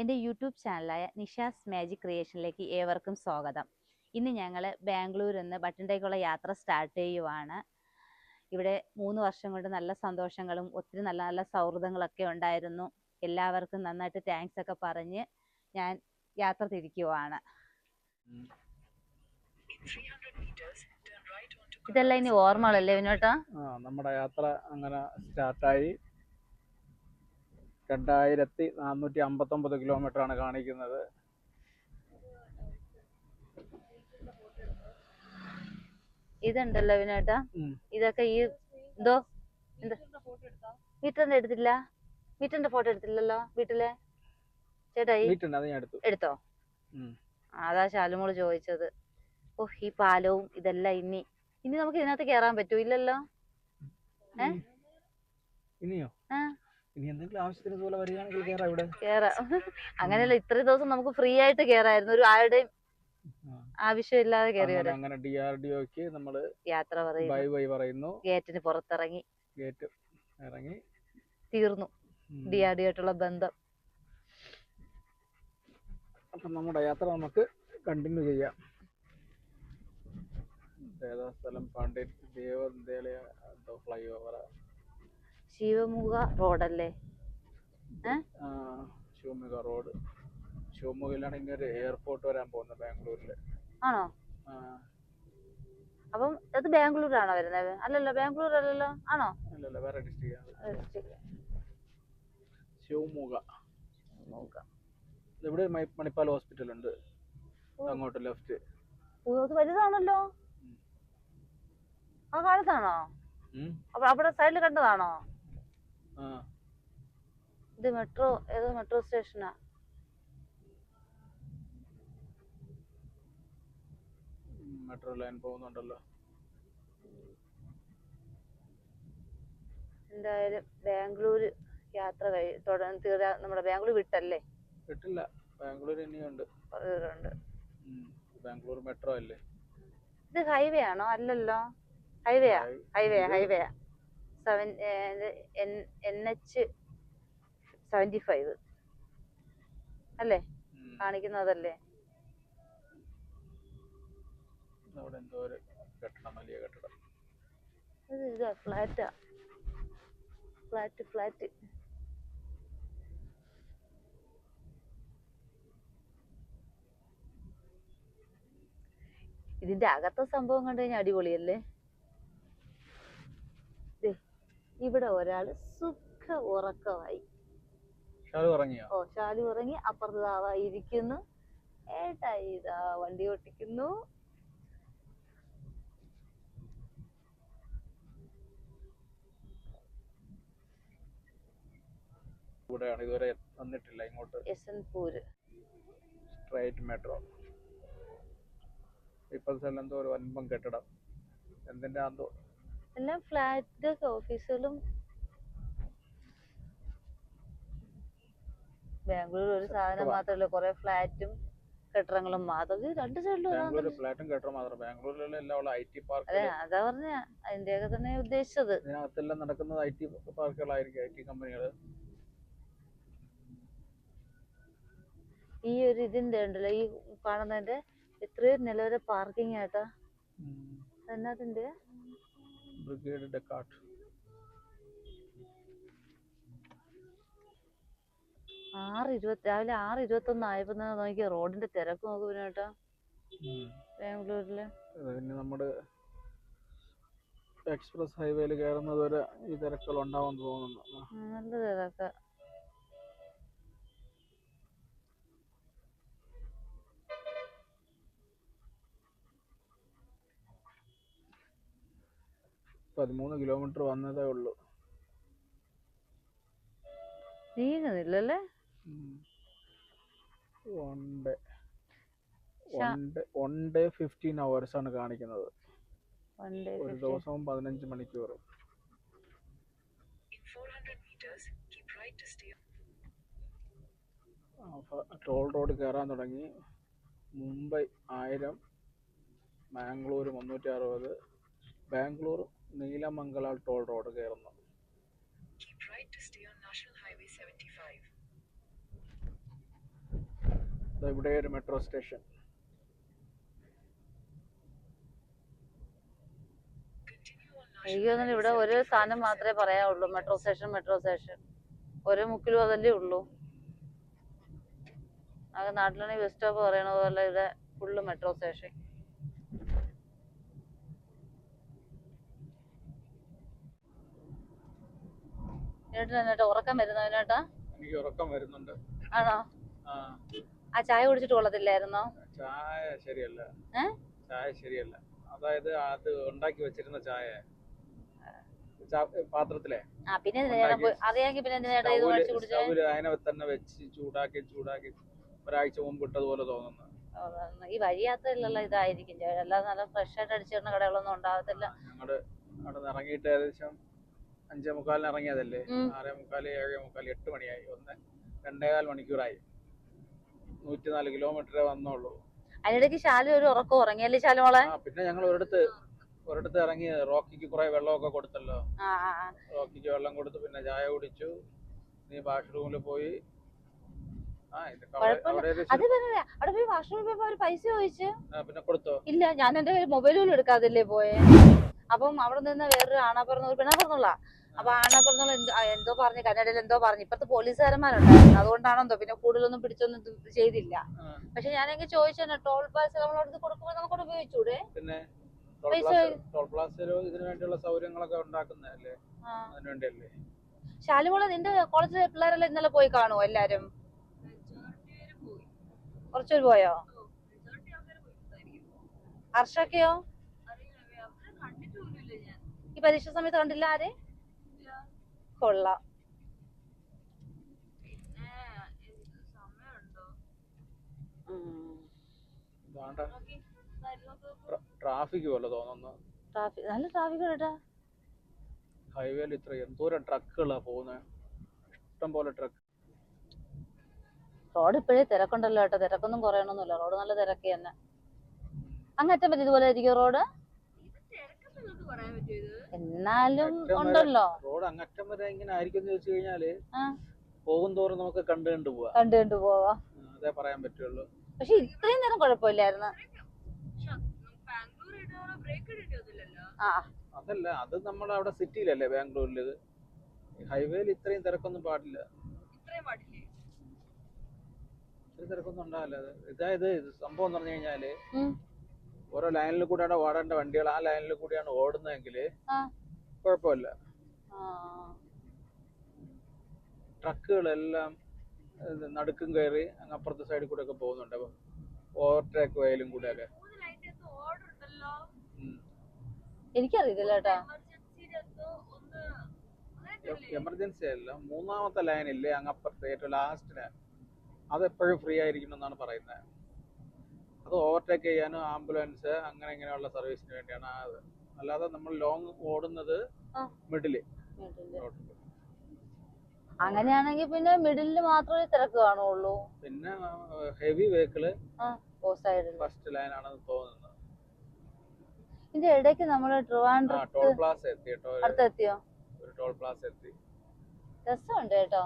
എൻ്റെ YouTube ചാനലായ Nisha's magic ക്രിയേഷനിലേക്ക് ഏവർക്കും സ്വാഗതം. ഇന്ന് ഞങ്ങൾ ബാംഗ്ലൂരിൽ നിന്ന് ബട്ടൻഡേക്കുള്ള യാത്ര സ്റ്റാർട്ട് ചെയ്യുവാണ്. ഇവിടെ 3 വർഷം കൊണ്ട് നല്ല സന്തോഷങ്ങളും ഒത്തിരി നല്ല നല്ല സൗഹൃദങ്ങളൊക്കെ ഉണ്ടായിരുന്നു. എല്ലാവർക്കും നന്നായിട്ട് താങ്ക്സ് ഒക്കെ പറഞ്ഞ് ഞാൻ യാത്ര തിരിക്കുവാണ്. ഇതെല്ലാം ഇനി ഓർമ്മകളല്ലേ വിനോട്ടാ? നമ്മുടെ യാത്ര അങ്ങനെ സ്റ്റാർട്ടായി. 2459 കിലോമീറ്റർ ആണ് കാണിക്കുന്നത്. ഇതുണ്ടല്ലോ വിനോട്ടാ, ഇതൊക്കെ ഈ എന്തോ മീറ്ററിന്റെ എടുത്തില്ല, മീറ്ററിന്റെ ഫോട്ടോ എടുത്തില്ലല്ലോ വീട്ടിലെ ചേട്ടായി എടുത്തോ? അതാ ശാലുമോള് ചോദിച്ചത്. ഈ പാലവും ഇതെല്ലാം ഇനി നമുക്ക് ഇതിനകത്ത് കേറാൻ പറ്റൂ? ഇല്ലല്ലോ. ഇനിയോ? ഇനി എന്തെങ്കിലും ആവശ്യത്തിന് ഇതുപോലെ വരികയാണെങ്കിൽ കേറാം. അങ്ങനെയല്ല, ഇത്രയും ദിവസം നമുക്ക് ഫ്രീ ആയിട്ട് കേറായിരുന്നു, ഒരു ആരുടെയും ആവശ്യമില്ലാതെ കയറി വരാം. അങ്ങനെ DRDOക്ക് നമ്മള് യാത്ര പറയുന്നു. ഗേറ്റിന് പുറത്തിറങ്ങി തീർന്നു DRDO ആയിട്ടുള്ള ബന്ധം. അപ്പൊ നമ്മുടെ യാത്ര നമുക്ക് കണ്ടിന്യൂ ചെയ്യാം. സ്ഥലം ഫ്ലൈ ഓവർ ശിവമുഖ റോഡല്ലേ? ശിവമുഖ റോഡ്. ശിവമുഖയിലാണ് ഇങ്ങനെ എയർപോർട്ട് വരാൻ പോകുന്നത് ബാംഗ്ലൂരില്. ആണോ? അപ്പം അത് ബാംഗ്ലൂരാണോ വരുന്നത്? അല്ലല്ലോ, ബാംഗ്ലൂർ അല്ലല്ലോ. ആണോ? അല്ലല്ല, വേറെ ഡിസ്ട്രിക്റ്റ്. ശിവമുഖ. ഇവിടെ മണിപ്പാൽ ഹോസ്പിറ്റൽ ഉണ്ട്, അങ്ങോട്ട് ലെഫ്റ്റ്. അത് വലുതാണല്ലോ. ആ കാലത്താണോ? അപ്പൊ അവിടെ സൈഡിൽ കണ്ടതാണോ? ഇത് മെട്രോ, ഏതോ മെട്രോ സ്റ്റേഷനാ. മെട്രോ ലൈൻ പോകുന്നുണ്ടല്ലോ. എന്തായാലും ബാംഗ്ലൂര് യാത്ര തീരാ. നമ്മുടെ ബാംഗ്ലൂർ വിട്ടല്ലേ? വിട്ടില്ല, ബാംഗ്ലൂർ ഇനിയുണ്ട്. ബാംഗ്ലൂർ മെട്രോ അല്ലേ? ഇത് ഹൈവേ ആണോ? അല്ലല്ലോ, ഹൈവേയാ. NH75 അല്ലേ കാണിക്കുന്നതല്ലേ? ഇതാ ഫ്ലാറ്റാ, ഫ്ലാറ്റ്. ഇതിന്റെ അകത്തെ സംഭവം കണ്ടു കഴിഞ്ഞാൽ അടിപൊളിയല്ലേ? ഇവിടെ ഒരാള് സുഖ ഉറക്കമായി. ശാലു ഉറങ്ങി. അപ്പുറത്ത് ഇരിക്കുന്നു ഏട്ടായി, ഇതാ വണ്ടി ഓട്ടിക്കുന്നു. ഇതുവരെ വന്നിട്ടില്ല ഇങ്ങോട്ട്. യശ്വന്ത്പൂര് സ്ട്രൈറ്റ് മെട്രോ. എന്തോ ഒരു വൻപം കെട്ടിടം, എന്തിന്റെ ആന്തോ. എല്ലാം ഫ്ലാറ്റ് ഓഫീസുകളും. ബാംഗ്ലൂർ ഒരു സാധനം മാത്രമല്ല, കുറെ ഫ്ലാറ്റും കെട്ടിടങ്ങളും മാത്രം. രണ്ട് സൈഡിലും ഫ്ലാറ്റും കെട്ടിടം മാത്രം. ബാംഗ്ലൂരിലുള്ള എല്ലാം IT പാർക്ക്. അതെ, അതാ പറഞ്ഞ, അതിന്റെയൊക്കെ തന്നെ ഉദ്ദേശിച്ചത്. ഇതിനകത്തെല്ലാം നടക്കുന്നത് IT പാർക്കുകളായിരിക്കും, IT കമ്പനികൾ. ഈ ഒരു ഇതിന്റെ ഉണ്ടല്ലോ, ഈ കാണുന്നതിന്റെ എത്രയോ നിലവരെ പാർക്കിംഗ് ആയിട്ടാ. എന്നതിന്റെ ബ്രിഗേഡ് ഡെക്കാർട്ട്. രാവിലെ 6:21 ആയപ്പോ നോക്കിയ റോഡിന്റെ തിരക്ക് നോക്ക് കേട്ടോ ബാംഗ്ലൂരില്. നമ്മുടെ എക്സ്പ്രസ് ഹൈവേയിൽ കയറുന്നത് വരെ ഈ തിരക്കുകൾ ഉണ്ടാവും തോന്നുന്നു. നല്ല തിരക്ക്. $13 കിലോമീറ്റർ വന്നതേ ഉള്ളൂ. നീങ്ങുന്നില്ലല്ലേ? വൺ ഡേ 15 hours ആണ് കാണിക്കുന്നത്. ഒരു ദിവസവും 15 മണിക്കൂർ. ടോൾ റോഡ് കയറാൻ തുടങ്ങി. മുംബൈ 1000, മാംഗ്ലൂർ 360, ബാംഗ്ലൂർ നീലമംഗല ടോൾ റോഡ് കയറുന്നു. ഇവിടെ ഒരു മെട്രോ സ്റ്റേഷൻ. എനിക്ക് തോന്നുന്നു ഇവിടെ ഒരു സാധനം മാത്രമേ പറയാനുള്ളൂ, മെട്രോ സ്റ്റേഷൻ. മെട്രോ സ്റ്റേഷൻ ഒരു മുക്കിലും അതല്ലേ ഉള്ളൂ. അത് നാട്ടിലാണെങ്കിൽ ബസ് സ്റ്റോപ്പ് പറയണ പോലെ ഇവിടെ ഫുള്ള് മെട്രോ സ്റ്റേഷൻ. ഉറക്കം വരുന്നതിനേട്ടാ? എനിക്ക് ഉറക്കം വരുന്നുണ്ട്. ആണോ? ആ ചായ കുടിച്ചിട്ട് കൊള്ളത്തില്ലായിരുന്നോ? ചായ ശരിയല്ല. ചായ ശരിയല്ല. അതായത് അത് ഉണ്ടാക്കി വെച്ചിരുന്ന ചായ പാത്രത്തിലെ പിന്നെ അറിയാമെങ്കിൽ പിന്നെ അതിനെ തന്നെ വെച്ച് ചൂടാക്കി ഒരാഴ്ച മുമ്പ് ഇട്ടതുപോലെ തോന്നുന്നു. ഈ വഴി യാത്രയിലുള്ള ഇതായിരിക്കും, അല്ലാതെ നല്ല ഫ്രഷ് ആയിട്ട് അടിച്ചിടുന്ന കടകളൊന്നും ഉണ്ടാവത്തില്ല. ഞങ്ങള് അവിടെ നിന്ന് ഇറങ്ങിയിട്ട് ഏകദേശം 5:45 ഇറങ്ങിയതല്ലേ, 6:45, 7:45, 8 മണിയായി. 2.25 മണിക്കൂറായി. 104 കിലോമീറ്ററേ വന്നോളൂ. അതിനിടയ്ക്ക് ശാലു ഒരു ഉറക്കം ഉറങ്ങിയല്ലേ ശാലുമോളെ? പിന്നെ ഞങ്ങൾ ഒരിടത്ത് ഇറങ്ങി റോക്കിക്ക് കുറെ വെള്ളമൊക്കെ കൊടുത്തല്ലോ. റോക്കിക്ക് വെള്ളം കൊടുത്തു, പിന്നെ ചായ കുടിച്ചു, നീ വാഷ്റൂമിൽ പോയി. പൈസ ചോദിച്ചു പിന്നെ കൊടുത്തോ? ഇല്ല, ഞാൻ എന്റെ മൊബൈലിൽ എടുക്കാതല്ലേ പോയെ. അപ്പം അവിടെ നിന്ന് വേറൊരു പെണ്ണാ അപ്പൊ ആണാപ്പുറന്നുള്ള എന്തോ പറഞ്ഞു, കന്നഡയിൽ എന്തോ പറഞ്ഞു. ഇപ്പത്തെ പോലീസുകാരന്മാരുണ്ടായിരുന്നു, അതുകൊണ്ടാണെന്തോ പിന്നെ കൂടുതലൊന്നും പിടിച്ചൊന്നും ചെയ്തില്ല. പക്ഷെ ഞാനെങ്കിൽ ചോദിച്ചു, ടോൾ പ്ലാസ നമ്മളടുത്ത് കൊടുക്കുമ്പോൾ നമുക്കവിടെ ഉപയോഗിച്ചൂടെ? പിന്നെ ടോൾ പ്ലാസയിൽ ഇതിനു വേണ്ടിയുള്ള സൗകര്യങ്ങളൊക്കെ ഉണ്ടാക്കുന്നതല്ലേ, അതിനു വേണ്ടിയല്ലേ. ശാലുമോളെ, നിന്റെ കോളേജിലെ പിള്ളേരെല്ലാം ഇന്നലെ പോയി കാണുമോ? എല്ലാരും കുറച്ചൊരു പോയോ? ഹർഷൊക്കെയോ? ഈ പരീക്ഷ സമയത്ത് കണ്ടില്ല ആരെ? കൊള്ളാം. ട്രാഫിക് പോലെ തോന്നുന്നു. നല്ല ട്രാഫിക് കേട്ടാ. ഹൈവേയിൽ ഇത്ര എന്തോരം ട്രക്കുകളാ പോകുന്നത്, ഇഷ്ടം പോലെ ട്രക്ക്. റോഡ് ഇപ്പോഴേ തിരക്കുണ്ടല്ലോ കേട്ടോ, തിരക്കൊന്നും കുറയണമെന്നില്ല, റോഡ് നല്ല തിരക്ക് തന്നെ. അങ്ങറ്റം പറ്റി ഇതുപോലെ ഇരിക്കും റോഡ്, എന്നാലും ഉണ്ടല്ലോ. റോഡ് അങ്ങറ്റം വരെ ഇങ്ങനെ ആയിരിക്കും എന്ന് ചോദിച്ചു കഴിഞ്ഞാല് പോകും തോറും നമുക്ക് കണ്ടു പോവാ, അതേ പറയാൻ പറ്റുള്ളൂ. പക്ഷെ ഇത്രയും നേരം കുഴപ്പമില്ലായിരുന്നു. അതല്ല, അത് നമ്മുടെ അവിടെ സിറ്റിയിലല്ലേ, ബാംഗ്ലൂരിൽ. ഹൈവേയിൽ ഇത്രയും തിരക്കൊന്നും പാടില്ല. ഇത്രയും തിരക്കൊന്നും ഉണ്ടാവില്ല. ഇതായത് സംഭവം എന്ന് പറഞ്ഞു കഴിഞ്ഞാല് ഓരോ ലൈനിൽ കൂടെയാണ് ഓടേണ്ട വണ്ടികൾ, ആ ലൈനിൽ കൂടിയാണ് ഓടുന്നതെങ്കിൽ കുഴപ്പമില്ല. ട്രക്കുകളെല്ലാം നടുക്കും കയറി അപ്പുറത്തെ സൈഡിൽ കൂടെ ഒക്കെ പോകുന്നുണ്ട്, ഓവർടേക്ക് വയലും കൂടെ ഒക്കെ. എനിക്കറിയില്ല കേട്ടോ. എമർജൻസി അല്ല, മൂന്നാമത്തെ ലൈനില്ലേ അങ്ങപ്പുറത്തെ ഏറ്റവും ലാസ്റ്റിന്, അതെപ്പോഴും ഫ്രീ ആയിരിക്കണം എന്നാണ് പറയുന്നത്. അത് ഓവർടേക്ക് ചെയ്യാനും ആംബുലൻസ് അങ്ങനെ ഇങ്ങനെയുള്ള സർവീസിന് വേണ്ടിയാണ്. അല്ലാതെ നമ്മൾ ലോങ് ഓടുന്നത് മിഡില്. അങ്ങനെയാണെങ്കിൽ പിന്നെ മിഡിലില് മാത്രമേ തിരക്ക് കാണുള്ളൂ. പിന്നെ ഹെവി വെഹിക്കിള് ഫസ്റ്റ് ലൈൻ ആണെന്ന് തോന്നുന്നത്. ഇതിന്റെ ഇടയ്ക്ക് നമ്മള് ട്രിവാൻഡ്രം ടോൾ പ്ലാസ എത്തി കേട്ടോ. അടുത്തെത്തിയോ? ഒരു ടോൾ പ്ലാസ എത്തി. രസമുണ്ട് കേട്ടോ.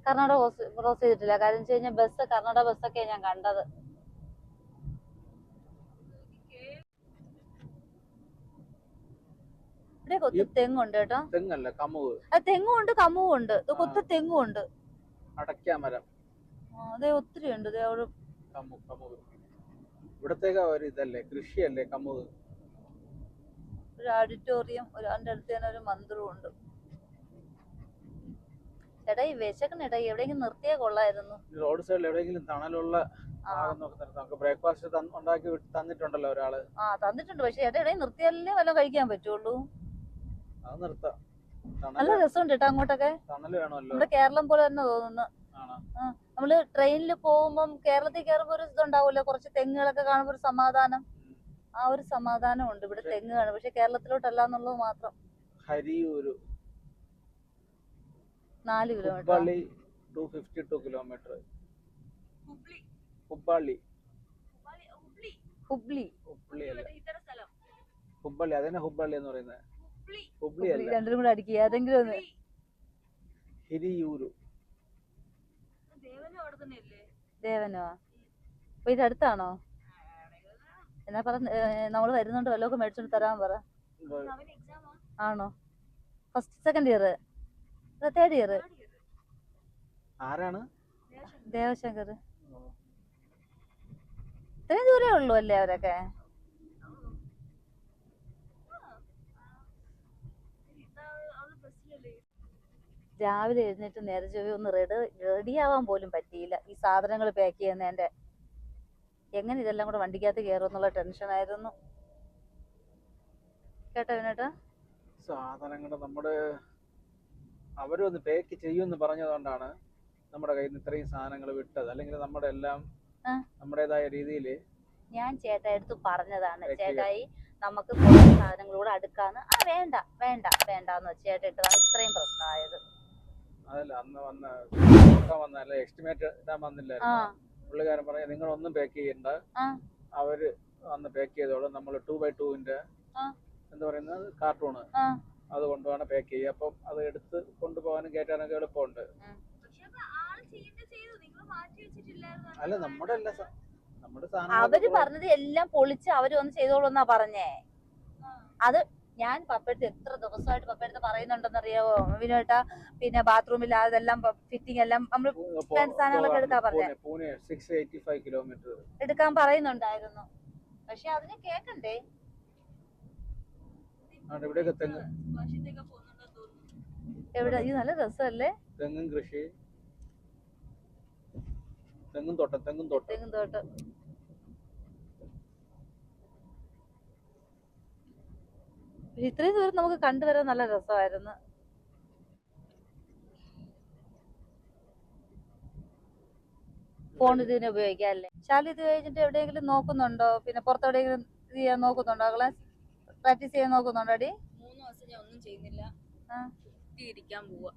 കർണാടക ക്രോസ് ചെയ്തിട്ടില്ല. കാര്യം വെച്ച് കഴിഞ്ഞാൽ കർണാടക ബസ്സൊക്കെ ഞാൻ കണ്ടത്. ഇവിടെ കൊത്തി തെങ്ങുണ്ട് കേട്ടോ. തെങ്ങല്ല, കമുക്. തെങ്ങും ഉണ്ട്, കമുവും ഉണ്ട്, കൊത്തി തെങ്ങും ഉണ്ട്. അടയ്ക്കാമരം അതെ, ഒത്തിരി ഉണ്ട്. ഇവിടത്തേക്ക് ഒരു ഇതല്ലേ, കൃഷിയല്ലേ കമുക്. ഒരു ഓഡിറ്റോറിയം, അതിന്റെ അടുത്ത് തന്നെ ഒരു മന്ദിരവും ഉണ്ട്. ചേട്ടാ ഈ വിശക്കണേട്ടാ, എവിടെയെങ്കിലും നിർത്തിയാ കൊള്ളായിരുന്നു. റോഡ് സൈഡിൽ എവിടെയെങ്കിലും തണലുള്ള ബ്രേക്ക്ഫാസ്റ്റ് ഉണ്ടാക്കി തന്നിട്ടുണ്ടല്ലോ ഒരാള്. തന്നിട്ടുണ്ട്. പക്ഷെ ചേട്ടാ എവിടെയും നിർത്തിയാലേ വല്ലതും കഴിക്കാൻ പറ്റുള്ളൂ. അത് നിർത്താം. നല്ല രസമുണ്ട് കേട്ടോ അങ്ങോട്ടൊക്കെ. തണല് വേണമല്ലോ. നമ്മുടെ കേരളം പോലെ തന്നെ തോന്നുന്നു. നമ്മള് ട്രെയിനിൽ പോകുമ്പം കേരളത്തിൽ കയറുമ്പോ ഒരു ഇതുണ്ടാവുമല്ലോ, കുറച്ച് തെങ്ങുകളൊക്കെ കാണുമ്പോ ഒരു സമാധാനം. ആ ഒരു സമാധാനം ഉണ്ട് ഇവിടെ. തെങ്ങ് കാണും, പക്ഷെ കേരളത്തിലോട്ടല്ല എന്നുള്ളത് മാത്രം. ഹരിയൂര് 4 കിലോമീറ്റർ. ഹുബ്ബള്ളി 252 കിലോമീറ്റർ. ഹുബ്ബള്ളി അതന്നെ ഹുബ്ബള്ളി എന്ന് പറയുന്നത്. ഹുബ്ബള്ളി അല്ല, രണ്ടും കൂടെ അടിക്കുക ഏതെങ്കിലും ഒന്ന്. ഹിരിയൂരു. ദേവനോ? അപ്പൊ ഇത് അടുത്താണോ? എന്നാ പറ, നമ്മള് വരുന്നുണ്ട്, വല്ലതൊക്കെ മേടിച്ചോണ്ട് തരാൻ പറ. ആണോ? First second year, third year? ആരാണ്? ദേവശങ്കർ. ഇത്രയും ദൂരേ ഉള്ളൂ അല്ലേ അവരൊക്കെ? രാവിലെ എഴുന്നേറ്റ് നേരെ ചൊവ്വേ ഒന്ന് റെഡി ആവാൻ പോലും പറ്റിയില്ല. ഈ സാധനങ്ങൾ പാക്ക് ചെയ്യുന്നതിന്റെ എങ്ങനെ ഇതെല്ലാം കൂടെ വണ്ടിക്കകത്ത് കയറുമെന്നുള്ള ടെൻഷനായിരുന്നു. കേട്ടോ വിനോട്ടാ? സാധനങ്ങൾ നമ്മുടെ അവരൊന്ന് പാക്ക് ചെയ്യുമെന്ന് പറഞ്ഞതുകൊണ്ടാണ് നമ്മുടെ കയ്യിൽ നിന്ന് ഇത്രയും സാധനങ്ങൾ വിട്ടത്. അല്ലെങ്കിൽ നമ്മുടെ എല്ലാം നമ്മുടേതായ രീതിയിൽ ഞാൻ ചേട്ടായിടുത്ത് പറഞ്ഞതാണ്, ചേട്ടായി നമുക്ക് കുറേ സാധനങ്ങളൂടെ അടുക്കാന്ന്. വേണ്ട വേണ്ട വേണ്ടാന്ന് വെച്ച് ചേട്ടാ ഇട്ടതാണ് ഇത്രയും പ്രശ്നമായത്. അതല്ല, അന്ന് വന്നല്ല എസ്റ്റിമേറ്റ് ഇടാൻ വന്നില്ലായിരുന്നു. പുള്ളിക്കാരൻ പറയാ നിങ്ങളൊന്നും പാക്ക് ചെയ്യണ്ട, അവര് വന്ന് പാക്ക് ചെയ്തോളും. നമ്മൾ 2x2 എന്താ പറയുന്നത് കാർട്ടൂണ് അത് കൊണ്ടുപോകാൻ പാക്ക് ചെയ്യുക. അപ്പം അത് എടുത്ത് കൊണ്ടുപോകാനും കയറ്റാനൊക്കെ എളുപ്പമുണ്ട്. അല്ല, നമ്മുടെ അവര് പറഞ്ഞത് എല്ലാം പൊളിച്ച് അവര് വന്ന് ചെയ്തോളൂന്നാ പറഞ്ഞേ. അത് ഞാൻ പപ്പടുത്ത് എത്ര ദിവസമായിട്ട് പപ്പടുത്ത് പറയുന്നുണ്ടെന്നറിയാവോ വിനോട്ടാ? പിന്നെ ബാത്റൂമിൽ അതെല്ലാം ഫിറ്റിംഗ് എല്ലാം നമ്മള് സാധനങ്ങളൊക്കെ എടുക്കാൻ പറഞ്ഞേ. എടുക്കാൻ പറയുന്നുണ്ടായിരുന്നു, പക്ഷെ അതിന് കേക്കണ്ടേ? എവിടെ? ഇത് നല്ല രസമല്ലേ? തെങ്ങും കൃഷി, തെങ്ങും തോട്ടം. ഇത്രയും ദൂരം നമുക്ക് കണ്ടുവരാൻ നല്ല രസമായിരുന്നു. ഫോൺ ഇതിന് ഉപയോഗിക്കാം അല്ലേ? ശാലി ഇത് കഴിഞ്ഞിട്ട് എവിടെയെങ്കിലും നോക്കുന്നുണ്ടോ? പിന്നെ പുറത്തെവിടെയെങ്കിലും ഇത് ചെയ്യാൻ നോക്കുന്നുണ്ടോ? ക്ലാസ് പ്രാക്ടീസ് ചെയ്യാൻ നോക്കുന്നുണ്ടോ? അടി 3 മാസം ഞാൻ ഒന്നും ചെയ്യുന്നില്ല, കുത്തിയിരിക്കാൻ പോവാ.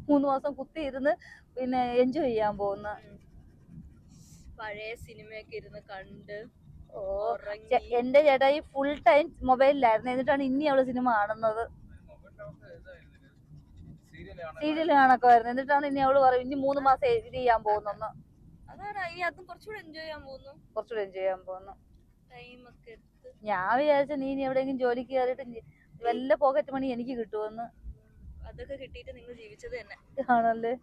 3 മാസം കുത്തി ഇരുന്ന് പിന്നെ എൻജോയ് ചെയ്യാൻ പോകുന്ന. പഴയ സിനിമയൊക്കെ ഇരുന്ന് കണ്ട്. എന്റെ ചേട്ടായി ഫുൾ ടൈം മൊബൈലിലായിരുന്നു, എന്നിട്ടാണ് ഇനി അവള് സിനിമ കാണുന്നത്. സീരിയൽ കാണക്കുമായിരുന്നു, എന്നിട്ടാണ് ഇനി അവള് പറയും ഇനി 3 മാസം ഇത് ചെയ്യാൻ പോകുന്നു. അതാണ് ഇനി അതും കുറച്ചുകൂടെ എൻജോയ് ചെയ്യാൻ പോകുന്നു. ടൈമൊക്കെ എടുത്ത് ഞാൻ വിചാരിച്ച നീ ഇനി എവിടെയെങ്കിലും ജോലിക്ക് കയറിയിട്ട് വല്ല പോക്കറ്റ് മണി എനിക്ക് കിട്ടുമെന്ന്. അതൊക്കെ കിട്ടിയിട്ട് നിങ്ങൾ ജീവിച്ചത് തന്നെ ആണല്ലേ?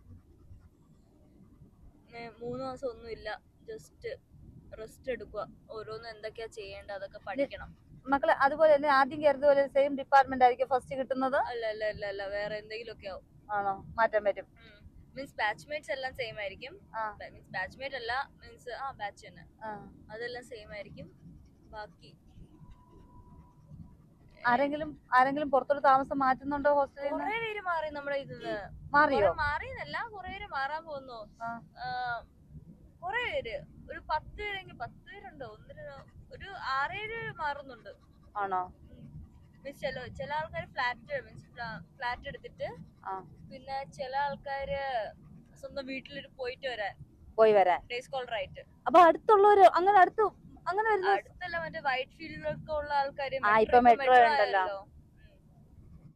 3 മാസം ഒന്നുമില്ല, ജസ്റ്റ് റെസ്റ്റ് എടുക്കുക. ഓരോന്നും എന്തൊക്കെയാ ചെയ്യേണ്ട അതൊക്കെ പഠിക്കണം മക്കളെ. അതുപോലെ തന്നെ ആദ്യം കയറുന്നത് പോലെ സെയിം ഡിപ്പാർട്ട്മെന്റ് ആയിരിക്കും ഫസ്റ്റ് കിട്ടുന്നത്? അല്ല, വേറെ എന്തെങ്കിലും ഒക്കെ ആവും. ആണോ? മാറ്റാൻ പറ്റും. മീൻസ് ബാച്ച്മേറ്റ്സ് എല്ലാം സെയിം ആയിരിക്കും. മീൻസ് ബാച്ച്മേറ്റ് അല്ല, മീൻസ് ബാച്ച് തന്നെ, അതെല്ലാം സെയിം ആയിരിക്കും. ബാക്കി ആരെങ്കിലും പുറത്തോട്ട് താമസം മാറ്റുന്നുണ്ടോ ഹോസ്റ്റലിൽ? കുറെ പേര് മാറി നമ്മുടെ ഇതിന്ന്. മാറിയോ? മാറിയെന്നല്ല, കുറെ പേര് മാറാൻ പോകുന്നു. കുറെ പേര്, ഒരു 10 പേരെങ്കിൽ 10 പേരുണ്ടോ, ഒരു 6-7 മാറുന്നുണ്ട്. ആണോ? മീൻസ് ചില ആൾക്കാർ ഫ്ലാറ്റ് എടുത്തിട്ട്, പിന്നെ ചില ആൾക്കാര് സ്വന്തം വീട്ടിൽ പോയി വരാൻ ഡേ സ്കോളർ ആയിട്ട്. അപ്പൊ അടുത്തുള്ളവര് അങ്ങനെ അടുത്തല്ല, മറ്റേ വൈറ്റ് ഫീൽഡിലൊക്കെ ഉള്ള ആൾക്കാര് മെട്രോ ഉണ്ടല്ലോ.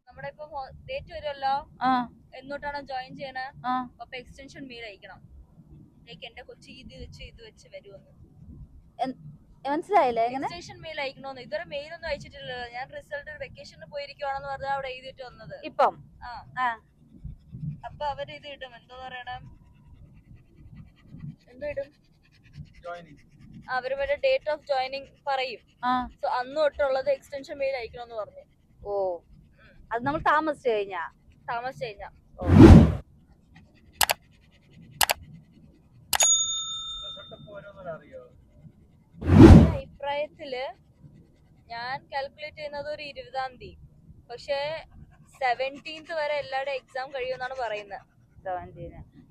നമ്മുടെ ഇപ്പൊ ഡേറ്റ് വരുമല്ലോ, എന്നോട്ടാണോ ജോയിൻ ചെയ്യണേ? അപ്പൊ എക്സ്റ്റൻഷൻ മെയിൽ അയക്കണം. ലൈക്ക് എന്റെ കൊച്ചി ഇത് വെച്ച് വരുമെന്ന്. മനസ്സിലായില്ലേ? എക്സ്റ്റൻഷൻ മെയിൽ അയക്കണോന്ന്. ഇതുവരെ മെയിൽ ഒന്നും അയച്ചിട്ടില്ലല്ലോ. ഞാൻ റിസൾട്ട് വെക്കേഷന് പോയിരിക്കുവാണെന്ന് പറഞ്ഞാൽ അവിടെ എഴുതിട്ട് വന്നത്. ഇപ്പം അപ്പൊ അവര് ഇത് ഇടും, എന്തോ പറയണം, എന്തോ ഇടും, അവര് മറ്റേ ഡേറ്റ് ഓഫ് ജോയിനിങ് പറയും. സോ അന്ന് തൊട്ടുള്ളത് എക്സ്റ്റൻഷൻ മെയിൽ അയക്കണമെന്ന് പറഞ്ഞു. ഓ, അത് നമ്മൾ താമസിച്ചു കഴിഞ്ഞാ അഭിപ്രായത്തില് ഞാൻ കാൽക്കുലേറ്റ് ചെയ്യുന്നത് ഒരു 20-ാം തീയതി, പക്ഷെ 17th വരെ എല്ലാവരുടെ എക്സാം കഴിയുമെന്നാണ് പറയുന്നത്.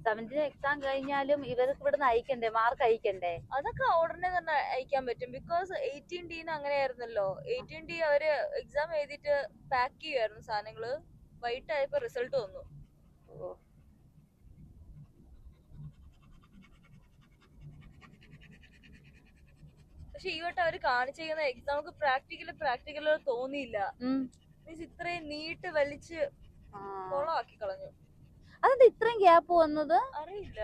17 എക്സാം കഴിഞ്ഞാലും ഇവർക്ക് ഇവിടുന്ന് അയക്കണ്ടേ? മാർക്ക് അയക്കണ്ടേ? അതൊക്കെ ഉടനെ തന്നെ അയക്കാൻ പറ്റും. ബിക്കോസ് 18D അങ്ങനെ ആയിരുന്നല്ലോ. 18D അവര് എക്സാം എഴുതിയിട്ട് പാക്ക് ചെയ്യുമായിരുന്നു സാധനങ്ങള്. വൈകിട്ടായപ്പോ റിസൾട്ട് വന്നു. പക്ഷെ ഈ വട്ടം അവര് കാണിച്ചിരിക്കുന്ന എക്സാം പ്രാക്ടിക്കല് തോന്നിയില്ല. മീൻസ് ഇത്രയും നീട്ട് വലിച്ച് കൊളമാക്കി കളഞ്ഞു. അതെന്താ ഇത്ര ഗ്യാപ്പ് വന്നത്? അറിയില്ല.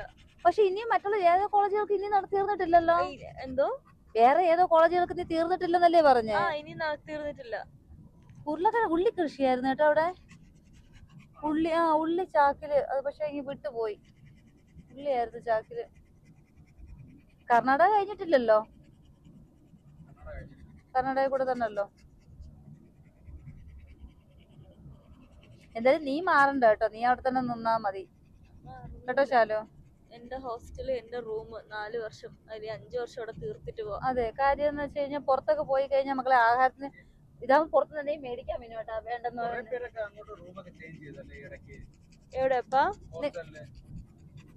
പക്ഷെ ഇനിയും മറ്റുള്ള ഏതോ കോളേജുകൾക്ക് ഇനി തീർന്നിട്ടില്ലല്ലോ. എന്തോ വേറെ ഏതോ കോളേജുകൾക്ക് ഇനി തീർന്നിട്ടില്ലെന്നല്ലേ പറഞ്ഞേ? ഇനി തീർന്നിട്ടില്ല. ഉരുളക്കിഴങ്ങ് ഉള്ളി കൃഷിയായിരുന്നു കേട്ടോ അവിടെ. ഉള്ളി ചാക്കില്, അത് പക്ഷെ ഇനി വിട്ടുപോയി. ഉള്ളിയായിരുന്നു ചാക്കില്. കർണാടക കഴിഞ്ഞിട്ടില്ലല്ലോ, കർണാടക കൂടെ തന്നെയല്ലോ. എന്തായാലും നീ മാറണ്ട കേട്ടോ, നീ അവിടെ തന്നെ നിന്നാ മതി കേട്ടോ ശാലു. എന്റെ ഹോസ്റ്റല്, എന്റെ റൂം 4 വർഷം അല്ലെങ്കിൽ 5 വർഷം അവിടെ തീർത്തിട്ട് പോവാം. അതെ, കാര്യം എന്ന് വെച്ച് കഴിഞ്ഞാൽ പുറത്തൊക്കെ പോയി കഴിഞ്ഞാൽ മക്കളെ ആഹാരത്തിന് ഇതാവുമ്പോ പുറത്തുനിന്ന് എന്തെങ്കിലും മേടിക്കാൻ വേണ്ടി വേണ്ടെന്ന്. എവിടെപ്പാ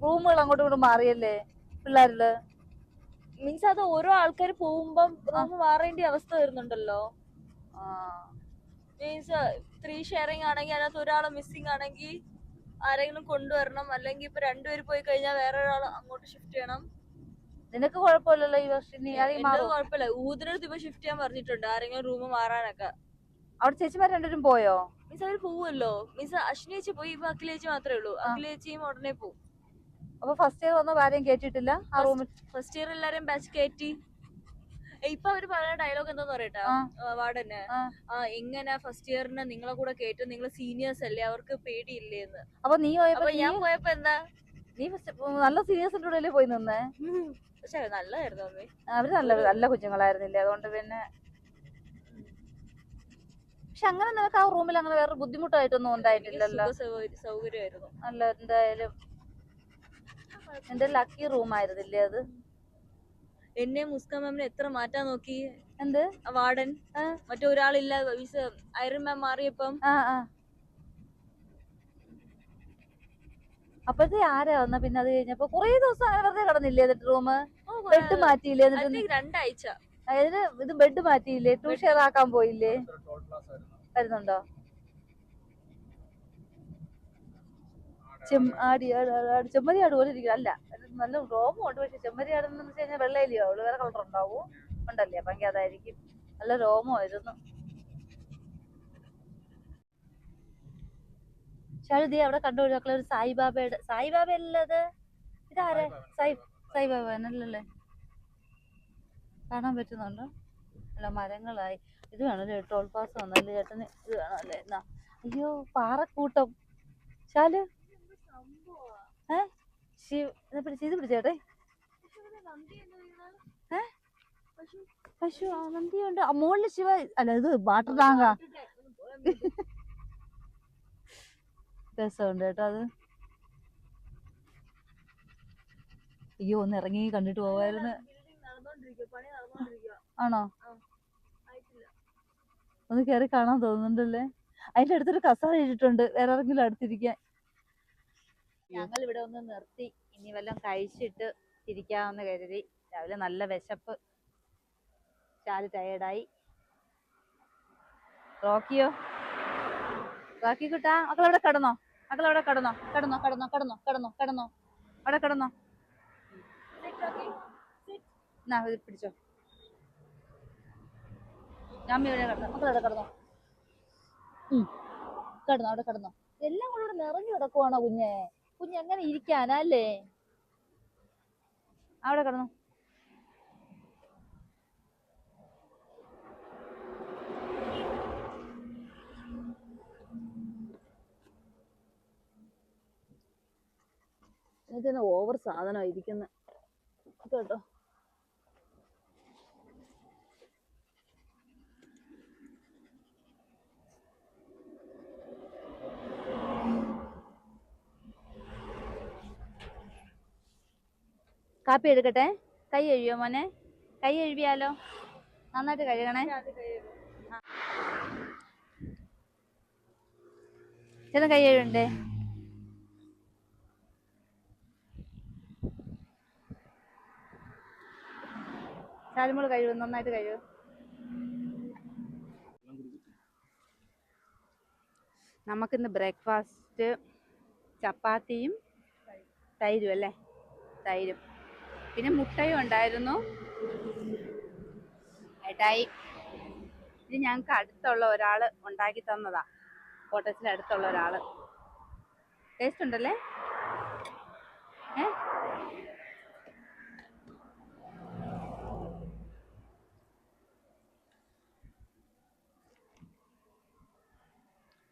റൂമുകൾ അങ്ങോട്ടും ഇങ്ങോട്ടും മാറിയല്ലേ പിള്ളേരില്? മീൻസ് അത് ഓരോ ആൾക്കാർ പോകുമ്പം റൂം മാറേണ്ട അവസ്ഥ വരുന്നുണ്ടല്ലോ. മീൻസ് 3 ഷെയറിംഗ് ആണെങ്കിൽ അതിനകത്ത് ഒരാള് മിസ്സിംഗ് ആണെങ്കിൽ ആരെങ്കിലും കൊണ്ടുവരണം. അല്ലെങ്കിൽ ഇപ്പൊ 2 പേര് പോയി കഴിഞ്ഞാൽ വേറെ ഒരാൾ അങ്ങോട്ട് ഷിഫ്റ്റ് ചെയ്യണം. നിനക്ക് കുഴപ്പമില്ലല്ലോ ഈ വർഷം? കുഴപ്പമില്ല. ഊതിനടുത്ത് ഇപ്പൊ ഷിഫ്റ്റ് ചെയ്യാൻ പറഞ്ഞിട്ടുണ്ട്, ആരെങ്കിലും റൂം മാറാനൊക്കെ. അവിടെ ചേച്ചിമാർ രണ്ടുപേരും പോയോ? മീൻസ് അവര് പോവുമല്ലോ. മീൻസ് അശ്വിനി ചേച്ചി പോയി, ഇപ്പൊ അഖിലേച്ചി മാത്രമേ ഉള്ളൂ. അഖിലേച്ചിയും ഉടനെ പോവും. അപ്പൊ ഫസ്റ്റ് ഇയർ വന്നോ ആരെയും കേട്ടിട്ടില്ല ആ റൂമിൽ? ഫസ്റ്റ് ഇയർ എല്ലാരെയും ബാച്ച് കയറ്റി. ഇപ്പൊ അവര് പറയുന്ന ഡയലോഗ് എന്താന്ന് പറയട്ടാ വാർഡന്, എങ്ങനെ ഫസ്റ്റ് ഇയറിന് നിങ്ങളെ കൂടെ കേട്ടു, നിങ്ങൾ സീനിയേഴ്സ് അല്ലേ, അവർക്ക് പേടിയില്ലേന്ന്. അപ്പൊ നീ പോയപ്പോ? ഞാൻ പോയപ്പോ എന്താ, നീ നല്ല സീനിയേഴ്സിന്റെ കൂടെ പോയി നിന്നേ. പക്ഷെ നല്ലതായിരുന്നു അമ്മേ. അവര് നല്ല കുഞ്ഞുങ്ങളായിരുന്നില്ലേ, അതുകൊണ്ട് പിന്നെ. പക്ഷെ അങ്ങനെ നിനക്ക് ആ റൂമിൽ അങ്ങനെ വേറെ ബുദ്ധിമുട്ടായിട്ടൊന്നും ഉണ്ടായിട്ടില്ലല്ലോ? സൗകര്യമായിരുന്നു. അല്ല, എന്തായാലും എന്റെ ലക്കി റൂം ആയിരുന്നില്ലേ അത്? എന്നെ മുസ്കാൻ മാമിനെ എത്ര മാറ്റാൻ നോക്കി. എന്ത് വാർഡൻ? മറ്റൊരാളില്ല, ഐറൻ മാം മാറിയപ്പം. അപ്പഴത്തെ ആരാ വന്ന പിന്നെ? അത് കഴിഞ്ഞപ്പോ കൊറേ ദിവസം അങ്ങനെ വെറുതെ കിടന്നില്ലേ എന്നിട്ട് റൂം? ബെഡ് മാറ്റിയില്ലേ എന്നിട്ട്? 2 ആഴ്ച. ഇത് ബെഡ് മാറ്റിയില്ലേ? 2 ഷെയർ ആക്കാൻ പോയില്ലേ? വരുന്നുണ്ടോ? ചെമ്മരിയാട് പോലെ ഇരിക്കും. അല്ല, നല്ല രോമമുണ്ട്, പക്ഷെ ചെമ്മരിയാടെന്ന് വെച്ച് കഴിഞ്ഞാൽ വെള്ളയിലെയോ അവള് വേറെ കളർ ഉണ്ടാവും ഉണ്ടല്ലേ, അപ്പൊ എനിക്ക് അതായിരിക്കും. നല്ല രോമമായിരുന്നു. ശാരദി അവിടെ കണ്ടുപിടിച്ചാൽ ഒരു സായിബാബയുടെ, സായിബാബ അല്ലത്, ഇതാരെ? സായിബാബ അല്ലല്ലേ? കാണാൻ പറ്റുന്നുണ്ടോ? അല്ല, മരങ്ങളായി. ഇത് വേണല്ലേ ടോൾ പാസ് വന്നല്ലേ ചേട്ടന്? ഇത് വേണമല്ലേ? എന്നാ അയ്യോ, പാറക്കൂട്ടം. ശാലു ഇത് പിടിച്ചേട്ടെ. പശു നന്ദിയുണ്ട്. മുകളില് ശിവ അല്ല, ഇത് വാട്ടർ ടാങ്കാ. രസമുണ്ട് കേട്ടോ അത്. അയ്യോ, ഒന്ന് ഇറങ്ങി കണ്ടിട്ട് പോവായിരുന്നു. ആണോ? ഒന്ന് കേറി കാണാൻ തോന്നുന്നുണ്ടല്ലേ? അതിന്റെ അടുത്തൊരു കസേര ഇട്ടിട്ടുണ്ട്, വേറെ ആരെങ്കിലും അടുത്തിരിക്കാൻ. ഞങ്ങൾ ഇവിടെ ഒന്ന് നിർത്തി, ഇനി വല്ലതും കഴിച്ചിട്ട് ഇരിക്കാമെന്ന് കരുതി. രാവിലെ നല്ല വിശപ്പ്, ചാല് ടയേർഡായി. റോക്കി കുട്ടാ, മക്കളവിടെ കിടന്നോ? അവിടെ കിടന്നോ? എന്നാ പിടിച്ചോ. ഞാൻ ഇവിടെ കിടന്നു, മക്കളവിടെ കിടന്നോ? അവിടെ കിടന്നോ? എല്ലാം കൂടെ നിറഞ്ഞു കിടക്കുവാണോ കുഞ്ഞെങ്ങനെ ഇരിക്കാനല്ലേ? അവിടെ കിടന്നു. ഇതിന് ഓവർ സാധനം ഇരിക്കുന്ന കേട്ടോ. കാപ്പി എടുക്കട്ടെ? കൈ കഴുകിയോ മോനെ? കൈ കഴുകിയാലോ? നന്നായിട്ട് കഴുകണേ. ചേട്ടൻ കൈ കഴുകണ്ടേ? ശാലുമോള് കഴുകും, നന്നായിട്ട് കഴുകും. നമുക്കിന്ന് ബ്രേക്ക്ഫാസ്റ്റ് ചപ്പാത്തിയും തൈരും അല്ലേ? തൈരും പിന്നെ മുട്ടയും ഉണ്ടായിരുന്നു. ഏട്ടായി ഇത് ഞങ്ങൾക്ക് അടുത്തുള്ള ഒരാൾ ഉണ്ടാക്കി തന്നതാ, കോട്ടയത്തിലെ അടുത്തുള്ള ഒരാൾ. ടേസ്റ്റ് ഉണ്ടല്ലേ?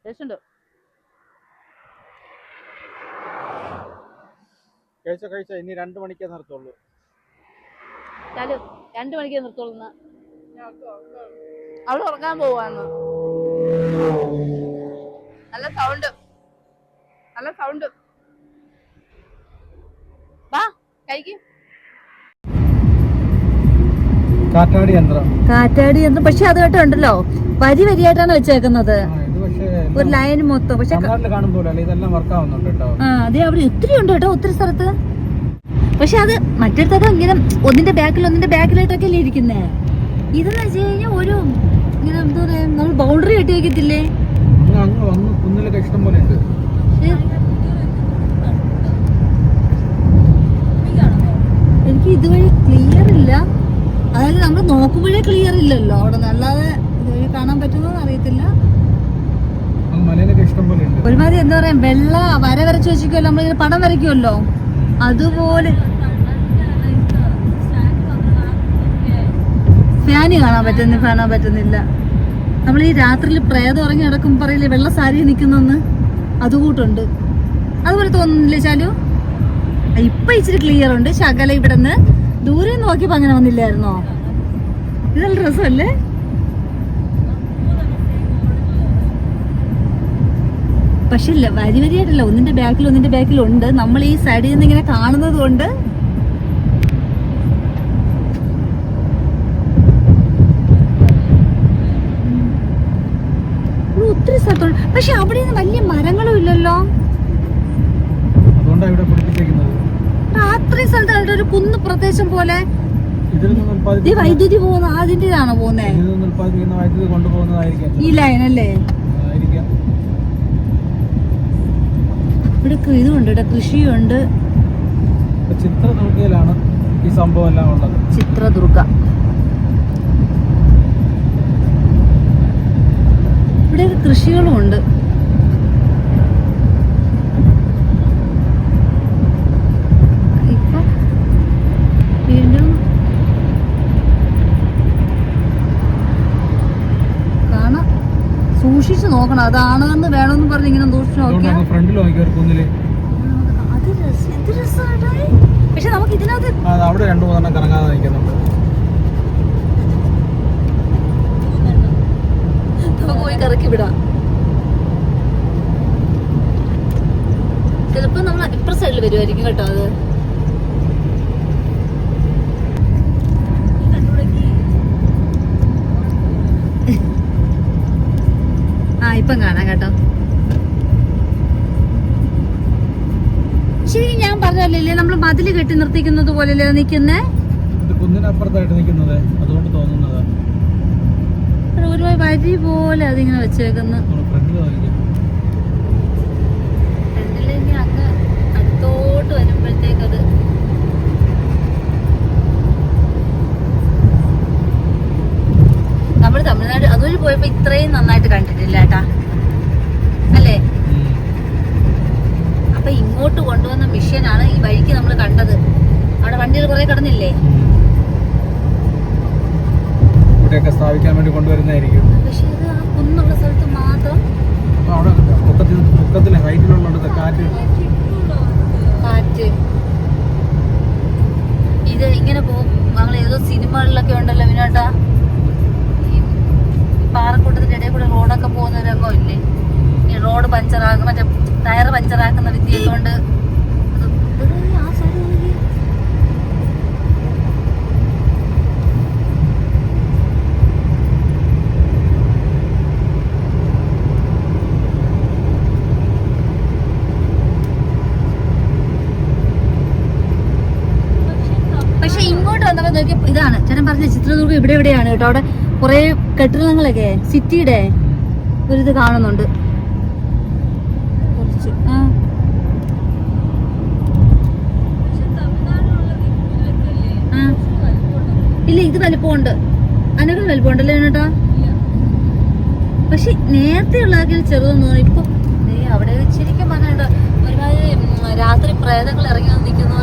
ടേസ്റ്റ് ഉണ്ട്. കഴിച്ച ഇനി 2 മണിക്കേ നിർത്തുള്ളൂ. 2 മണിക്കേ നിർത്തുള്ളൂ. അവള് ഉറങ്ങാൻ പോവാന്ന്. നല്ല സൗണ്ട്. വാ കഴിക്കും. കാറ്റാടി യന്ത്രം. പക്ഷെ അത് കേട്ടുണ്ടല്ലോ വരി വരിയായിട്ടാണ് വെച്ചേക്കുന്നത്, ഒരു ലൈൻ മൊത്തം. പക്ഷെ അതെ അവിടെ ഒത്തിരി ഉണ്ട് കേട്ടോ, ഒത്തിരി സ്ഥലത്ത്. പക്ഷെ അത് മറ്റേടത്തൊക്കെ ഇങ്ങനെ ഒന്നിന്റെ ബാക്കിലായിട്ടൊക്കെ അല്ലേ ഇരിക്കുന്നേ. ഇതെന്ന് വെച്ച് കഴിഞ്ഞാൽ ഒരു ഇങ്ങനെ എന്താ പറയാ, നമ്മൾ ബൗണ്ടറി കെട്ടി വെക്കത്തില്ലേ. ഇഷ്ടം പോലെ ഉണ്ട്. എനിക്ക് ഇതുവഴി ക്ലിയർ ഇല്ല, അതായത് നമ്മൾ നോക്കുമ്പോഴേ ക്ലിയർ ഇല്ലല്ലോ അവിടെ, അല്ലാതെ ഇതുവഴി കാണാൻ പറ്റുന്നോന്ന് അറിയത്തില്ല. ഒരുമാതിരി എന്താ പറയാ, വെള്ള വര വരച്ച് വെച്ചിരിക്കുമല്ലോ, നമ്മളിങ്ങനെ പടം വരയ്ക്കുമല്ലോ അതുപോലെ. ഫാന് കാണാൻ പറ്റുന്നില്ല. നമ്മൾ ഈ രാത്രിയിൽ പ്രേതം ഉറങ്ങി നടക്കുമ്പോൾ പറയില്ലേ വെള്ള സാരി നിൽക്കുന്നെന്ന്, അതുകൂട്ടുണ്ട്. അതുപോലെ തോന്നുന്നില്ലേ ചാലു? ഇപ്പൊ ഇച്ചിരി ക്ലിയർ ഉണ്ട്. ശകല ഇവിടെ നിന്ന് ദൂരെ നോക്കിയപ്പോ അങ്ങനെ വന്നില്ലായിരുന്നോ? ഇത് നല്ല രസമല്ലേ? പക്ഷെ ഇല്ല, വരി വരിയായിട്ടല്ല, ഒന്നിന്റെ ബാക്കിൽ ഉണ്ട്. നമ്മൾ ഈ സൈഡിൽ നിന്ന് ഇങ്ങനെ കാണുന്നത് കൊണ്ട് ഒത്തിരി സ്ഥലത്തുണ്ട്. പക്ഷെ അവിടെ നിന്ന് വലിയ മരങ്ങളും ഇല്ലല്ലോ. രാത്രി സ്ഥലത്ത് ഒരു കുന്ന് പ്രദേശം പോലെ വൈദ്യുതി പോകുന്ന അതിന്റെതാണോ പോകുന്നേ? ഈ ലൈനല്ലേ? ഇവിടെ ഇതുണ്ട്, ഇവിടെ കൃഷിയുണ്ട്. ചിത്രദുർഗയിലാണ് ഈ സംഭവം എല്ലാം ഉള്ളത്. ചിത്രദുർഗ. ഇവിടെ കൃഷികളും ഉണ്ട്. ഇപ്പൊ വീണ്ടും കാണാം. സൂക്ഷിച്ചു നോക്കണം, അതാണെന്ന് വേണമെന്ന് പറഞ്ഞ് ഇങ്ങനെ സൂക്ഷിച്ചു നോക്കിയാൽ. പക്ഷെ നമുക്ക് ഇതിനകത്ത് അവിടെ 2-3 കറങ്ങാതെ നിൽക്കുന്നുണ്ട്. നമുക്ക് പോയി കറക്കി വിടാം. ചിലപ്പോ നമ്മൾ ഇപ്പുറ സൈഡിൽ വരുമായിരിക്കും കേട്ടോ. അത് ഇപ്പം കാണാം കേട്ടോ. ശരി, ഞാൻ പറഞ്ഞല്ലേ നമ്മൾ മതില് കെട്ടി നിർത്തിക്കുന്നത് പോലെയല്ലേ നിക്കുന്നേ. കുന്നിനപ്പുറത്തായിട്ട് നിൽക്കുന്നത്, അതുകൊണ്ട് തോന്നുന്നത് ഒരു വരി പോലെ അതിങ്ങനെ വെച്ചേക്കുന്നു. ഫ്രണ്ടിൽ ഇനി അങ്ങ് അടുത്തോട്ട് വരുമ്പോഴത്തേക്കത് നമ്മൾ തമിഴ്നാട് അതുവഴി പോയപ്പോ ഇത്രയും നന്നായിട്ട് കണ്ടിട്ടില്ല കേട്ടാ, അല്ലേ? അപ്പൊ ഇങ്ങോട്ട് കൊണ്ടുവന്ന മിഷനാണ് ഈ വഴിക്ക് നമ്മൾ കണ്ടത്. അവിടെ വണ്ടികൾ കുറെ കിടന്നില്ലേ, സ്ഥാപിക്കാൻ വേണ്ടി കൊണ്ടുവരുന്നതായിരിക്കും. പക്ഷെ ഇത് ആ കുന്നുള്ള സ്ഥലത്ത് മാത്രം കാറ്റ്. ഇത് ഇങ്ങനെ പോകും. നമ്മൾ ഏതോ സിനിമകളിലൊക്കെ ഉണ്ടല്ലോ വിനോട്ടാ, ഈ പാറക്കൂട്ടത്തിന്റെ ഇടയിൽ കൂടെ റോഡൊക്കെ പോകുന്ന രംഗം ഇല്ലേ? ഈ റോഡ് പഞ്ചറാക്കുന്ന, മറ്റേ ടയർ പഞ്ചറാക്കുന്ന വിദ്യയൊക്കെ കൊണ്ട്. പക്ഷെ ഇങ്ങോട്ട് വന്നപ്പോ നോക്കി ഇതാണ് ചേട്ടൻ പറഞ്ഞ ചിത്രദുർഗം. ഇവിടെ എവിടെയാണ് കേട്ടോ, അവിടെ കുറെ കെട്ടിടങ്ങളൊക്കെ സിറ്റിയുടെ ഒരിത് കാണുന്നുണ്ട് കുറച്ച്. ഇല്ല, ഇത് വലിപ്പമുണ്ട്, അതിനൊക്കെ വലിപ്പമുണ്ടല്ലേ കേട്ടോ. പക്ഷെ നേരത്തെ ഉള്ളതൊക്കെ ചെറുതെന്ന് തോന്നുന്നു. ഇപ്പൊ അവിടെ ശരിക്കും പറഞ്ഞിട്ട് ഒരുമാതിരി രാത്രി പ്രേതങ്ങൾ ഇറങ്ങി നിൽക്കുന്നു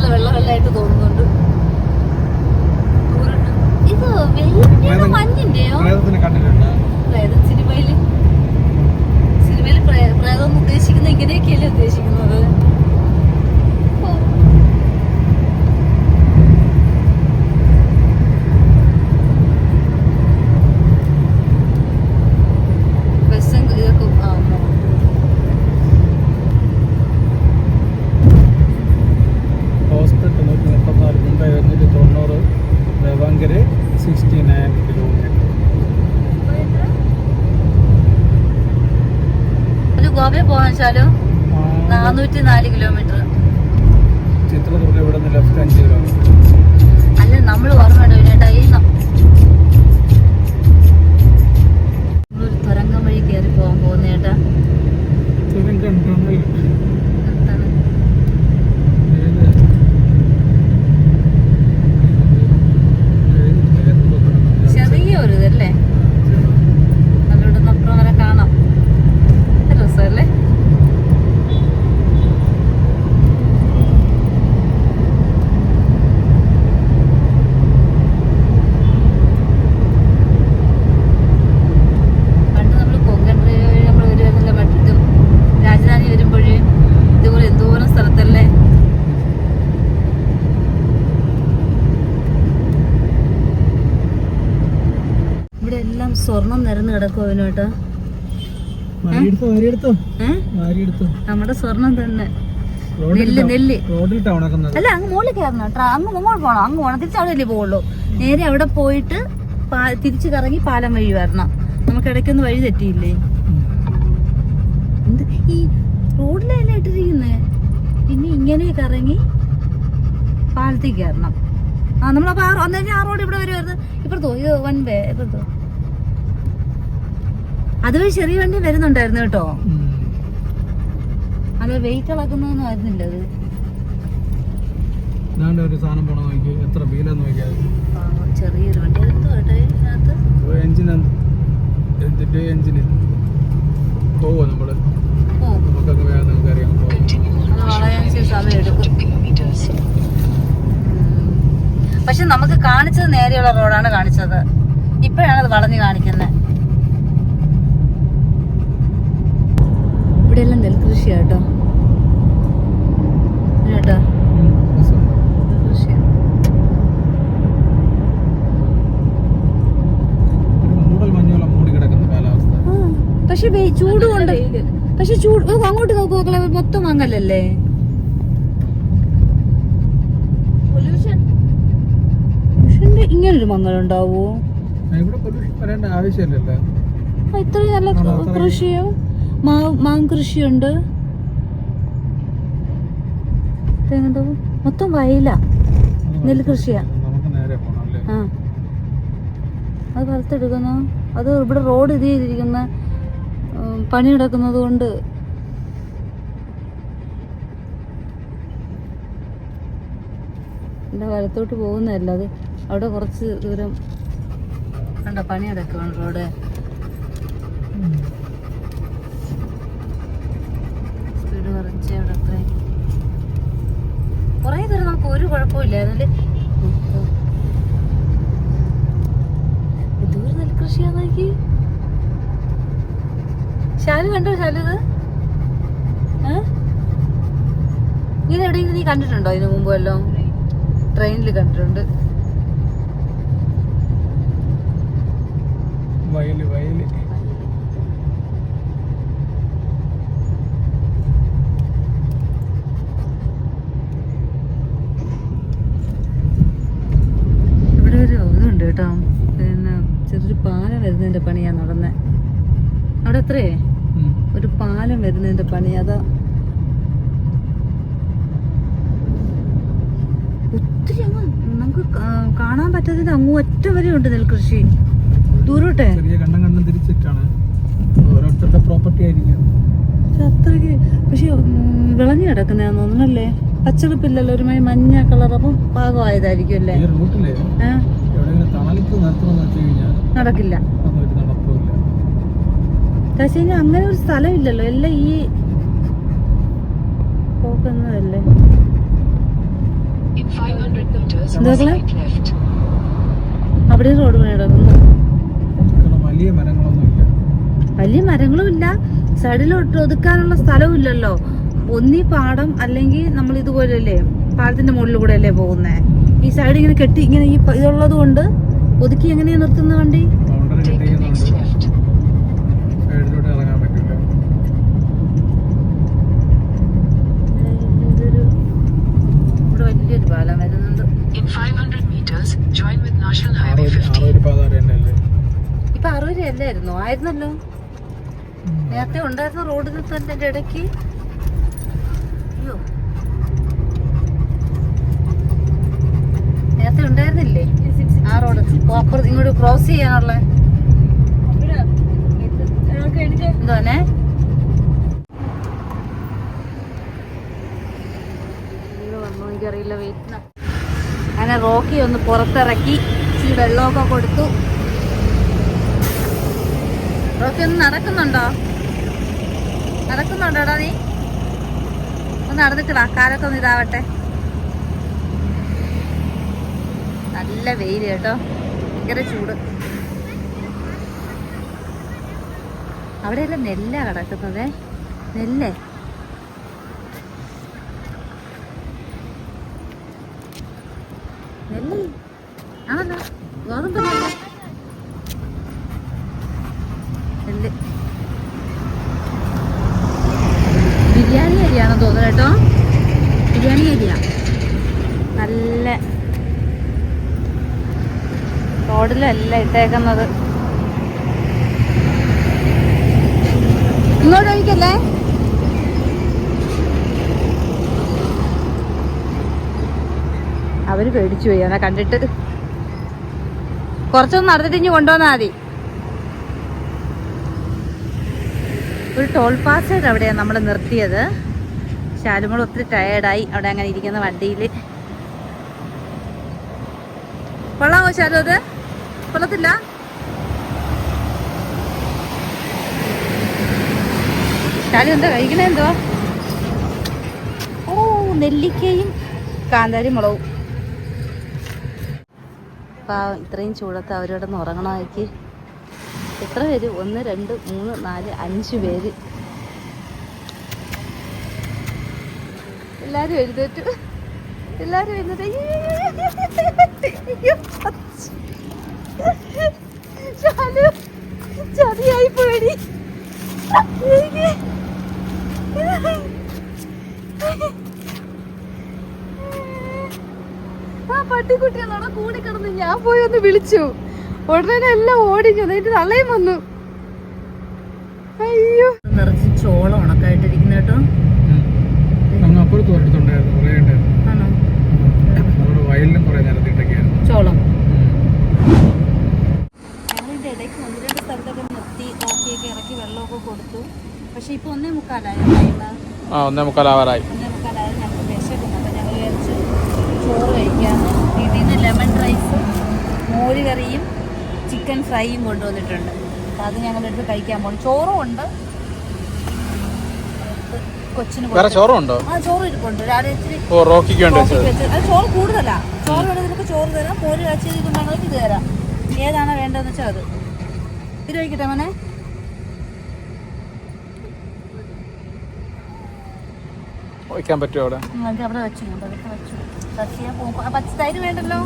ശാലു? 404 കിലോമീറ്റർ. ചിത്രദുർഗ ഇവിടെ നിന്ന് ലെഫ്റ്റ് 5 കിലോമീറ്റർ. അല്ല, നമ്മൾ ഓർമ്മയുണ്ടോ ഇതിനേട്ടാ ഈ നമ്മളൊരു തുരങ്കം വഴി കയറി പോകാൻ പോകുന്നേട്ടാ. ചെറിയൊരു ഇതല്ലേ, നമ്മളിവിടെ നിന്ന് അപ്പുറം വരെ കാണാം. രസമല്ലേ? സ്വർണം നിരന്ന് കിടക്കും അവനോട്ടാ. നമ്മുടെ സ്വർണം തന്നെ. നെല്ല് അല്ല, അങ്ങ് മുകളിൽ കയറണം കേട്ടോ. അങ്ങ് മുകളിൽ പോകണം, അങ്ങ് പോകണം. തിരിച്ച് അവിടെ അല്ലേ പോകുള്ളൂ. നേരെ അവിടെ പോയിട്ട് തിരിച്ച് കറങ്ങി പാലം വഴി വരണം. നമുക്ക് ഇടയ്ക്കൊന്ന് വഴി തെറ്റിയില്ലേ? എന്ത് ഈ റോഡിലല്ലേ ഇട്ടിരിക്കുന്നേ? ഇനി ഇങ്ങനെ കറങ്ങി പാലത്തേക്ക് കയറണം. നമ്മളപ്പോ ആ റോഡ് ഇവിടെ വരുമായിരുന്നു. ഇപ്പുറത്തോ ഇത് വൻപേ ഇപ്പുറത്തോ അതുവഴി ചെറിയ വണ്ടി വരുന്നുണ്ടായിരുന്നു കേട്ടോ. അത് വെയിറ്റ് ഇളക്കുന്നൊന്നും ആയിരുന്നില്ല. അത് ഒരു സാധനം പോണോ നോക്കി, എത്ര ബീലെന്ന് നോക്കിയാൽ ചെറിയൊരു വണ്ടി. എഞ്ചിന് പോവോ നമ്മള്? നമുക്കൊക്കെ വേണം, നമുക്കറിയാം. സമയം എടുക്കും. പക്ഷെ നമുക്ക് കാണിച്ചത് നേരെയുള്ള റോഡാണ് കാണിച്ചത്. ഇപ്പോഴാണ് അത് വളഞ്ഞു കാണിക്കുന്നത്. ഇവിടെ എല്ലാം നെൽകൃഷിയാട്ടോ കേട്ടോ. പക്ഷെ ചൂടുകൊണ്ട്, പക്ഷെ ചൂട് അങ്ങോട്ട് നോക്കുക മൊത്തം മങ്ങലല്ലേ. ഇങ്ങനൊരു മങ്ങലുണ്ടാവോ? ഇത്രയും നല്ല കൃഷിയോ മാങ്കൃഷിയുണ്ട്. മൊത്തം വയല നെൽകൃഷിയാ. അത് വറുത്തെടുക്കുന്നു. അത് ഇവിടെ റോഡ് ഇത് ചെയ്തിരിക്കുന്ന പണി നടക്കുന്നത് കൊണ്ട് എൻ്റെ വലത്തോട്ട് പോകുന്നതല്ല. അത് അവിടെ കുറച്ച് ദൂരം കണ്ട പണി നടക്കുകയാണ് റോഡ്. സ്പീഡ് കുറച്ച് അവിടെ അത്രയും കുറേ ദൂരം നമുക്ക് ഒരു കുഴപ്പമില്ലായിരുന്നല്ലേ. ദൂരം നെൽകൃഷിയാന്നാക്കി ശാലു കണ്ടോ? ശാലു ഇത് ഇങ്ങനെ എവിടെയെങ്കിലും നീ കണ്ടിട്ടുണ്ടോ ഇതിനു മുമ്പ്? വല്ലോ ട്രെയിനിൽ കണ്ടിട്ടുണ്ട്. ഇവിടെ ഒരു ഇതുണ്ട് കേട്ടോ, പിന്നെ ചെറിയൊരു പാലം വരുന്നതിന്റെ പണിയാ നടന്നേ. അവിടെ എത്രയേ ഒരു പാലം വരുന്നതിന്റെ പണി. അതാ ഒത്തിരി അങ്ങ് നമുക്ക് കാണാൻ പറ്റാത്തതിന്റെ അങ്ങ് ഒറ്റ വരെ ഉണ്ട് നെൽകൃഷി. ദൂരോട്ടെ അത്രയ്ക്ക്. പക്ഷെ വിളഞ്ഞു കിടക്കുന്നതാന്ന് തോന്നുന്നല്ലേ. പച്ചടുപ്പില്ലല്ലോ, ഒരു മഞ്ഞ കളർ. അപ്പം പാകമായതായിരിക്കും അല്ലേ? നടക്കില്ല. പക്ഷേ അങ്ങനെ ഒരു സ്ഥലമില്ലല്ലോ, എല്ലാം ഈ പോക്കുന്നതല്ലേ. അവിടെ റോഡ് പണി നടക്കുന്നു. വലിയ മരങ്ങളും ഇല്ല, സൈഡിലോട്ട് ഒതുക്കാനുള്ള സ്ഥലവും ഇല്ലല്ലോ. ഒന്നീ പാടം അല്ലെങ്കിൽ നമ്മൾ ഇതുപോലെയല്ലേ പാടത്തിന്റെ മുകളിൽ കൂടെ അല്ലേ പോകുന്നേ. ഈ സൈഡ് ഇങ്ങനെ കെട്ടി ഇങ്ങനെ ഈ ഇതുള്ളത് കൊണ്ട് ഒതുക്കി എങ്ങനെയാ നിർത്തുന്ന വണ്ടി? ഇവിടെ വലിയൊരു പാലം വരുന്നുണ്ട്. ഇപ്പൊ 60 അല്ലായിരുന്നോ? ആയിരുന്നല്ലോ. നേരത്തെ ഉണ്ടായിരുന്ന റോഡിൽ തന്നെ ഇടയ്ക്ക്. അയ്യോ, നേരത്തെ ഉണ്ടായിരുന്നില്ലേ ആ റോഡ്? അപ്പുറത്ത് ഇങ്ങോട്ട് ക്രോസ് ചെയ്യാനുള്ള എന്തോനെ വന്നോ എനിക്കറിയില്ല. വെയിറ്റ്. അങ്ങനെ റോക്കി ഒന്ന് പുറത്തിറക്കി ഇച്ചിരി വെള്ളമൊക്കെ കൊടുത്തു. റോക്കി ഒന്ന് നടക്കുന്നുണ്ടോടാ നീ? ഒന്ന് നടന്നിട്ട് വാ, കാലൊക്കെ ഒന്ന് ഇതാവട്ടെ. നല്ല വെയില് കേട്ടോ, ഭയങ്കര ചൂട്. അവിടെയല്ല നെല്ലാ കിടക്കുന്നത്, നെല്ലേ. നെല്ല് ആണല്ലോ, ഗോതമ്പ് നെല്ല്. ബിരിയാണി അരിയാണെന്ന് തോന്നുന്നു കേട്ടോ, ബിരിയാണി അരിയാ. നല്ല റോഡിലല്ല ഇട്ടേക്കുന്നത്. ഇങ്ങോട്ട് ഒഴിക്കല്ലേ? അവര് പേടിച്ചു പോയി അവനെ കണ്ടിട്ട്. കുറച്ചൊന്നും നടന്നിട്ട് ഇനി കൊണ്ടുവന്നാ മതി. ഒരു ടോൾ പാസയുടെ അവിടെയാണ് നമ്മൾ നിർത്തിയത്. ശാലുമോൾ ഒത്തിരി ടയേർഡായി അവിടെ അങ്ങനെ ഇരിക്കുന്ന വണ്ടിയിൽ. കൊള്ളാമോ ശാലു? അത് കൊള്ളത്തില്ല. ശാലു എന്താ കഴിക്കണേ? എന്തോ? ഓ, നെല്ലിക്കയും കാന്താരി മുളകും. പാവം, ഇത്രയും ചൂടത്ത് അവരോടൊന്ന് ഉറങ്ങണമാക്കി. എത്ര പേര്? 1 2 3 4 5 പേര്. എല്ലാരും എഴുന്നേറ്റു. ചതിയായി പോയി. ആ പട്ടിക്കുട്ടികളോടെ കൂടി കിടന്ന് ഞാൻ പോയി ഒന്ന് വിളിച്ചു. ഉടനെ എല്ലാം ഓടിഞ്ഞു. എന്നിട്ട് തള്ളയും വന്നു. അയ്യോ, നിറച്ച് ചോളം ഉണക്കായിട്ടിരിക്കുന്ന കേട്ടോ. ചോളം ഞങ്ങളിന്റെ ഇടയ്ക്ക് 1-2 സ്ഥലത്തൊക്കെ നിർത്തി നോക്കിയൊക്കെ ഇറക്കി വെള്ളമൊക്കെ കൊടുത്തു. പക്ഷെ ഇപ്പൊ 1:45 1:45 ഞങ്ങൾക്ക് വിശക്കുന്നു. അപ്പൊ ഞങ്ങൾ വിചാരിച്ച് ചോറ് കഴിക്കാന്ന്. വീട്ടിൽ നിന്ന് ലെമൺ റൈസും മോര് കറിയും ചിക്കൻ ഫ്രൈയും കൊണ്ടുവന്നിട്ടുണ്ട്. അപ്പം അത് ഞങ്ങളെടുത്ത് കഴിക്കാൻ പോകും. ചോറും ഉണ്ട്, കൊച്ചിന് ചോറുണ്ടോ? ആ, ചോറ് ഇരിപ്പുണ്ട്. രാവിലെ ഇച്ചിരി അത് ചോറ് കൂടുതലാ. ചോറ് വേണമെങ്കിൽ നമുക്ക് ചോറ് തരാം. മോര് കാച്ചിയത് ഞങ്ങൾക്ക് ഇത് തരാം. ഏതാണോ വേണ്ടതെന്ന് വെച്ചാൽ അത്. ഇത് കഴിക്കട്ടെ മോനെ? വയ്ക്കാൻ പറ്റുമോ അവിടെ? അവിടെ വെച്ചു. പച്ച തൈര് വേണ്ടല്ലോ.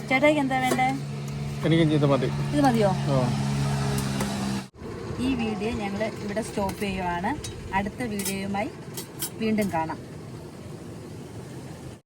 ചേട്ടായിക്ക് എന്താ വേണ്ടേ? എനിക്ക് ഇത് മതി. ഇത് മതിയോ? ഈ വീഡിയോ ഞങ്ങൾ ഇവിടെ സ്റ്റോപ്പ് ചെയ്യുവാണ്. അടുത്ത വീഡിയോയുമായി വീണ്ടും കാണാം.